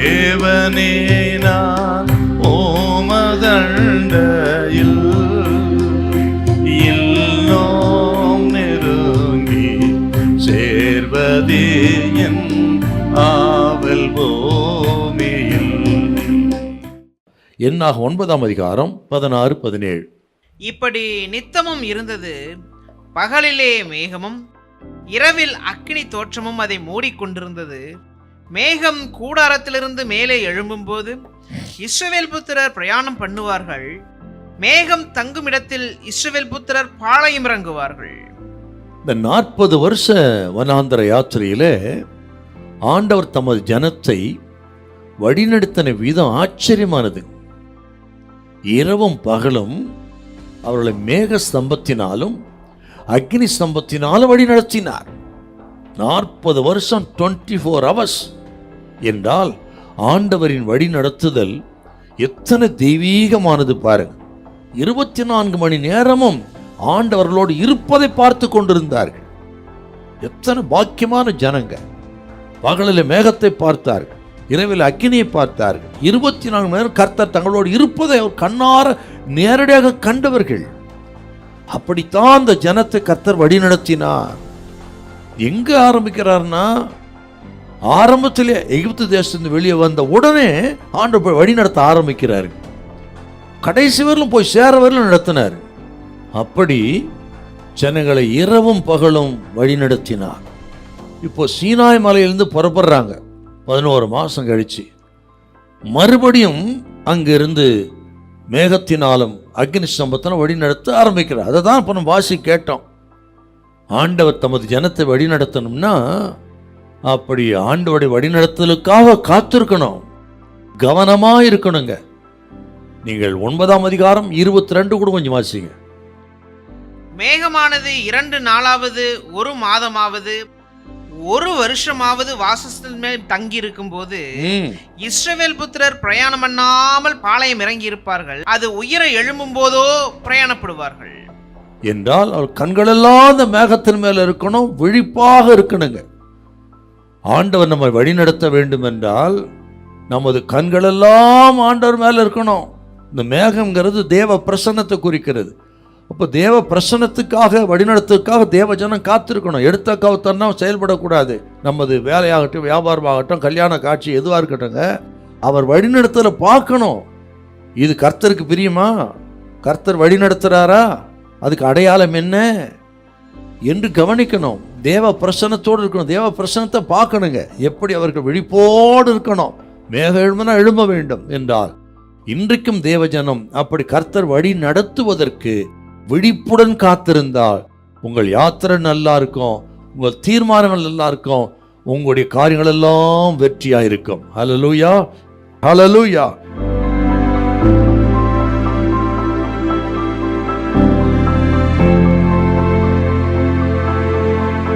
தேவனே நான் ஓமதண்டையில் இன்னும் நெருங்கி சேர்வதே என் ஆவல் பூமியில். என்னாக 9ஆம் அதிகாரம் 16-17. இப்படி நித்தமும் இருந்தது. பகலிலே மேகமும் இரவில் அக்கினி தோற்றமும் அதை மூடிக்கொண்டிருந்தது. மேகம் கூடாரத்திலிருந்து மேலே எழும்பும்போது இஸ்ரவேல் புத்திரர் பிரயாணம் பண்ணுவார்கள். மேகம் தங்கும் இடத்தில் இஸ்ரவேல் புத்திரர் பாளையம் இறங்குவார்கள். இந்த 40 வருஷ வனாந்தர யாத்திரையிலே ஆண்டவர் தமது ஜனத்தை வழிநடத்தின விதம் ஆச்சரியமானது. இரவும் பகலும் அவர்களை மேக ஸ்தம்பத்தினாலும் அக்னி ஸ்தம்பத்தினாலும் வழி நடத்தினார். 40 வருஷம் 24 hours என்றால் ஆண்டவரின் வழி நடத்துதல் எத்தனை தெய்வீகமானது பாருங்க. 24 மணி நேரமும் ஆண்டவர்களோடு இருப்பதை பார்த்து கொண்டிருந்தார்கள். எத்தனை பாக்கியமான ஜனங்க. பகலில் மேகத்தை பார்த்தார்கள், இரவில் அக்கினியை பார்த்தார்கள். 24 மணி நேரம் கர்த்தர் தங்களோடு இருப்பதை அவர் கண்ணார நேரடியாக கண்டவர்கள். அப்படித்தான் அந்த ஜனத்தை கர்த்தர் வழி நடத்தினார். எங்க ஆரம்பிக்கிறார்னா, ஆரம்பத்திலே எகிப்து தேசத்திலிருந்து வெளியே வந்த உடனே ஆண்டவர் வழி நடத்த ஆரம்பிக்கிறார். கடைசி வரலும் போய் சேர வரலும் நடத்தினார். அப்படி ஜனங்களை இரவும் பகலும் வழி நடத்தினார். இப்போ சீனாய் மலையிலிருந்து புறப்படுறாங்க. 11 மாசம் கழிச்சு மறுபடியும் அங்கிருந்து மேகத்தினாலும் அக்னி ஸ்தம்பத்தினாலும் வழி நடத்த ஆரம்பிக்கிறார். அதை தான் இப்போ நம்ம வாசி கேட்டோம். ஆண்டவர் தமது ஜனத்தை வழி நடத்தணும்னா அப்படி ஆண்டவருடைய வழிநடத்தலுக்காக காத்திருக்கணும், கவனமா இருக்கணுங்க. நீங்கள் 9ஆம் அதிகாரம் 22 கூட கொஞ்சம் வாசிங்க. மேகமானது 2 நாளாவது 1 மாதமாவது 1 வருஷமாவது வாசஸ்தலத்தின் மேல் தங்கி இருக்கும் போது இஸ்ரவேல் புத்திரர் பிரயாணம் பண்ணாமல் பாளையம் இறங்கி இருப்பார்கள். அது உயிர எழும்பும் போதோ பிரயாணப்படுவார்கள் என்றால் அவர் கண்களெல்லாம் அந்த மேகத்தின் மேல இருக்கணும், விழிப்பாக இருக்கணுங்க. ஆண்டவர் நம்மை வழிநடத்த வேண்டும் என்றால் நமது கண்களெல்லாம் ஆண்டவர் மேல இருக்கணும். இந்த மேகம்ங்கிறது தேவ பிரசன்னத்தை குறிக்கிறது. அப்போ தேவ பிரசன்னத்துக்காக வழிநடத்துக்காக தேவ ஜனம் காத்திருக்கணும். எடுத்த கவுத்தன்னா செயல்படக்கூடாது. நமது வேலையாகட்டும், வியாபாரமாகட்டும், கல்யாண காட்சி எதுவாக இருக்கட்டும்ங்க, அவர் வழிநடத்தலை பார்க்கணும். இது கர்த்தருக்கு பிரியுமா? கர்த்தர் வழிநடத்துறாரா? அதுக்கு அடையாளம் என்ன என்று கவனிக்கணும். தேவ பிரசன்னத்தோடு இருக்கணும். தேவ பிரசன்னத்தை பார்க்கணுங்க. எப்படி அவர்கள் விழிப்போடு இருக்கணும். மேக எழும்புனா எழும்ப வேண்டும் என்றால் இன்றைக்கும் தேவஜனம் அப்படி கர்த்தர் வழி நடத்துவதற்கு விழிப்புடன் காத்திருந்தால் உங்கள் யாத்திரை நல்லா இருக்கும், உங்கள் தீர்மானங்கள் நல்லா இருக்கும், உங்களுடைய காரியங்கள் எல்லாம் வெற்றியா இருக்கும். ஹல்லேலூயா, ஹல்லேலூயா.